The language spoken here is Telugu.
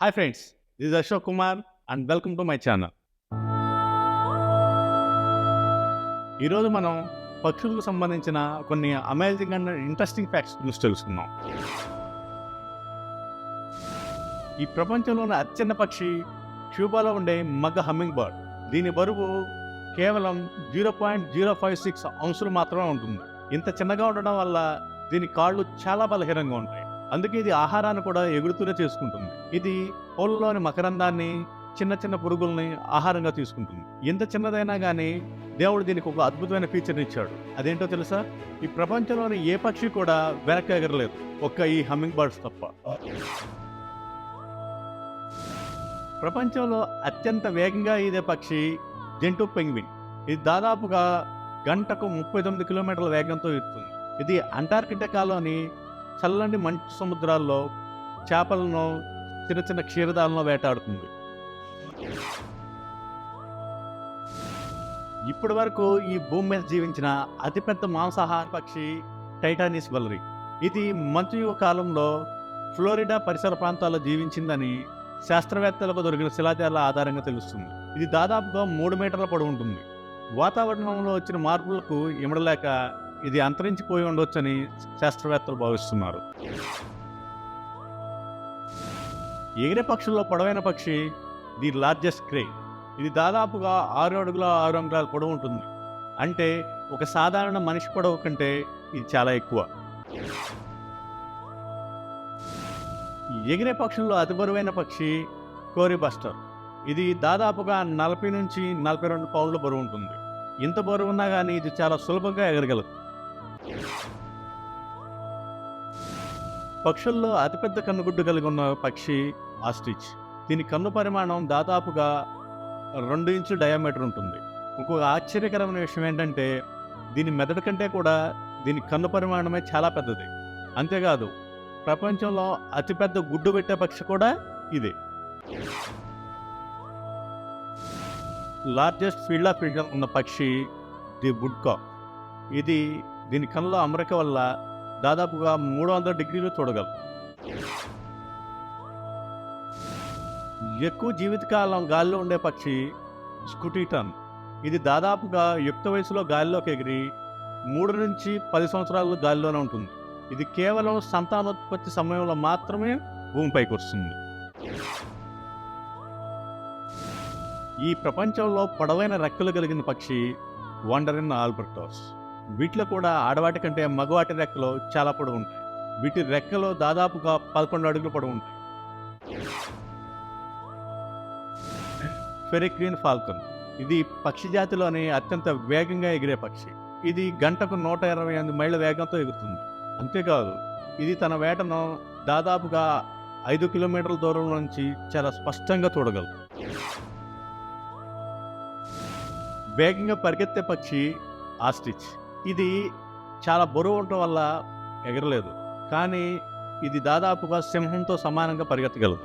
Hi friends, this is Ashok Kumar and welcome to my channel. ఈరోజు మనం పక్షులకు సంబంధించిన కొన్ని అమేజింగ్ అండ్ ఇంట్రెస్టింగ్ ఫ్యాక్ట్స్ గురించి తెలుసుకుందాం. ఈ ప్రపంచంలోని అత్యన్న పక్షి క్యూబాలో ఉండే మగ హమ్మింగ్ బర్డ్. దీని బరువు కేవలం 0.056 ఔన్సులు మాత్రమే ఉంటుంది. ఇంత చిన్నగా ఉండడం వల్ల దీని కాళ్ళు చాలా బలహీనంగా ఉంటాయి. అందుకే ఇది ఆహారాన్ని కూడా ఎగురుతూనే చేసుకుంటుంది. ఇది పూలలోని మకరందాన్ని, చిన్న చిన్న పురుగుల్ని ఆహారంగా తీసుకుంటుంది. ఎంత చిన్నదైనా కానీ దేవుడు దీనికి ఒక అద్భుతమైన ఫీచర్ని ఇచ్చాడు. అదేంటో తెలుసా? ఈ ప్రపంచంలోని ఏ పక్షి కూడా వెనక్కి ఎగరలేదు, ఒక్క ఈ హమ్మింగ్ బర్డ్స్ తప్ప. ప్రపంచంలో అత్యంత వేగంగా ఈదే పక్షి జంటు పెంగ్విన్. ఇది దాదాపుగా గంటకు 39 కిలోమీటర్ల వేగంతో ఎగురుతుంది. ఇది అంటార్కిటికాలోని చల్లని మంచు సముద్రాల్లో చేపలను, చిన్న చిన్న క్షీరదాలను వేటాడుతుంది. ఇప్పటి వరకు ఈ భూమి మీద జీవించిన అతిపెద్ద మాంసాహార పక్షి టైటానిస్ వలరి. ఇది మధ్యయుగ కాలంలో ఫ్లోరిడా పరిసర ప్రాంతాల్లో జీవించిందని శాస్త్రవేత్తలకు దొరికిన శిలాజాల ఆధారంగా తెలుస్తుంది. ఇది దాదాపుగా 3 మీటర్ల పొడవు ఉంటుంది. వాతావరణంలో వచ్చిన మార్పులకు ఇమడలేక ఇది అంతరించిపోయి ఉండవచ్చని శాస్త్రవేత్తలు భావిస్తున్నారు. ఎగిరే పక్షుల్లో పొడవైన పక్షి ది లార్జెస్ట్ క్రే. ఇది దాదాపుగా 6 అడుగుల 6 అంగుళాల పొడవు ఉంటుంది. అంటే ఒక సాధారణ మనిషి పొడవు కంటే ఇది చాలా ఎక్కువ. ఎగిరే పక్షుల్లో అతి బరువైన పక్షి కోరి బస్టర్. ఇది దాదాపుగా 40 నుంచి 42 పౌండ్ల బరువు ఉంటుంది. ఇంత బరువు ఉన్నా కానీ ఇది చాలా సులభంగా ఎగరగలదు. పక్షుల్లో అతిపెద్ద కన్నుగుడ్డు కలిగి ఉన్న పక్షి ఆస్ట్రిచ్. దీని కన్ను పరిమాణం దాదాపుగా 2 ఇంచుల డయామీటర్ ఉంటుంది. ఇంకొక ఆశ్చర్యకరమైన విషయం ఏంటంటే దీని మెదడు కంటే కూడా దీని కన్ను పరిమాణమే చాలా పెద్దది. అంతేకాదు, ప్రపంచంలో అతిపెద్ద గుడ్డు పెట్టే పక్షి కూడా ఇదే. లార్జెస్ట్ ఫీల్డ్ ఆఫ్ విజన్ ఉన్న పక్షి ది వుడ్కాక్. ఇది దీని కన్నుల అమరిక వల్ల దాదాపుగా 300 డిగ్రీలు చూడగలదు. ఎక్కువ జీవితకాలం గాలిలో ఉండే పక్షి స్కూటీటన్. ఇది దాదాపుగా యుక్త వయసులో గాలిలోకి ఎగిరి 3 నుంచి 10 సంవత్సరాలు గాలిలోనే ఉంటుంది. ఇది కేవలం సంతానోత్పత్తి సమయంలో మాత్రమే భూమిపైకి వస్తుంది. ఈ ప్రపంచంలో పొడవైన రెక్కలు కలిగిన పక్షి వాండరిన్ ఆల్బర్టోస్. వీటిలో కూడా ఆడవాటి కంటే మగవాటి రెక్కలు చాలా పొడవు ఉంటాయి. వీటి రెక్కలు దాదాపుగా 11 అడుగుల పొడవు ఉంటాయి. Peregrine Falcon. ఇది పక్షి జాతిలోని అత్యంత వేగంగా ఎగిరే పక్షి. ఇది గంటకు 128 మైళ్ళ వేగంతో ఎగురుతుంది. అంతేకాదు, ఇది తన వేటను దాదాపుగా 5 కిలోమీటర్ల దూరం నుంచి చాలా స్పష్టంగా చూడగలదు. వేగంగా పరిగెత్తే పక్షి ఆస్ట్రిచ్. ఇది చాలా బరువు ఉండటం వల్ల ఎగరలేదు, కానీ ఇది దాదాపుగా సింహంతో సమానంగా పరిగెత్తగలదు.